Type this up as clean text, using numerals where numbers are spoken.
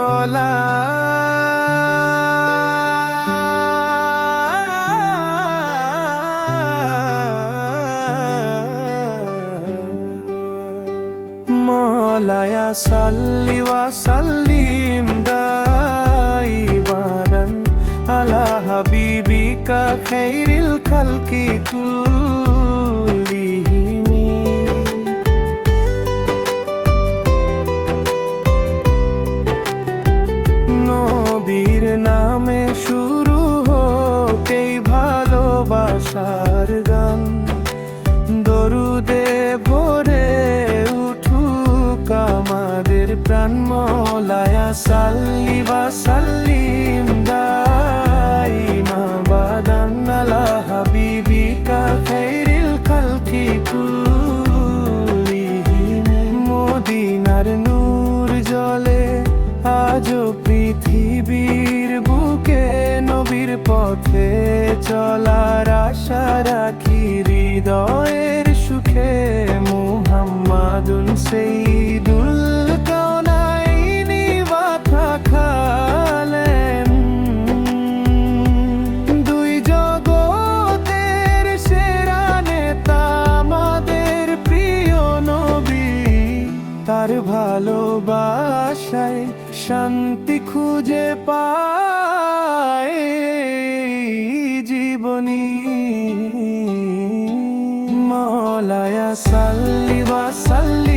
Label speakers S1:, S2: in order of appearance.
S1: মলা মলায়া সাল্লি ওয়া সাল্লিম দাইমান আলা হাবিবিকা খাইরিল খালকি কুল্লিহিম। নবীর নামে শুরু হোক এই ভালোবাসার গান, দরুদে ভরে উঠুক আমাদের প্রাণ। মওলায়া সাল্লি ওয়া সাল্লিম দাইমা বাদান আলা হাবিবিকা খাইরিল খালকি কুল্লিহিম। মদিনার নূর জ্বলে আজও পৃথিবীর বুকে, নবীর পথে চলার আশা রাখি হৃদয়ের সুখে। মুহাম্মাদুন সাইয়্যিদুল কাওনাইনি ওয়া থাকালেন, দুই জগতের সেরা নেতা আমাদের প্রিয় নবী। তার ভালোবাসায় শান্তি খুঁজে পায় জীবনী। মওলায়া সাল্লি ওয়া সাল্লিম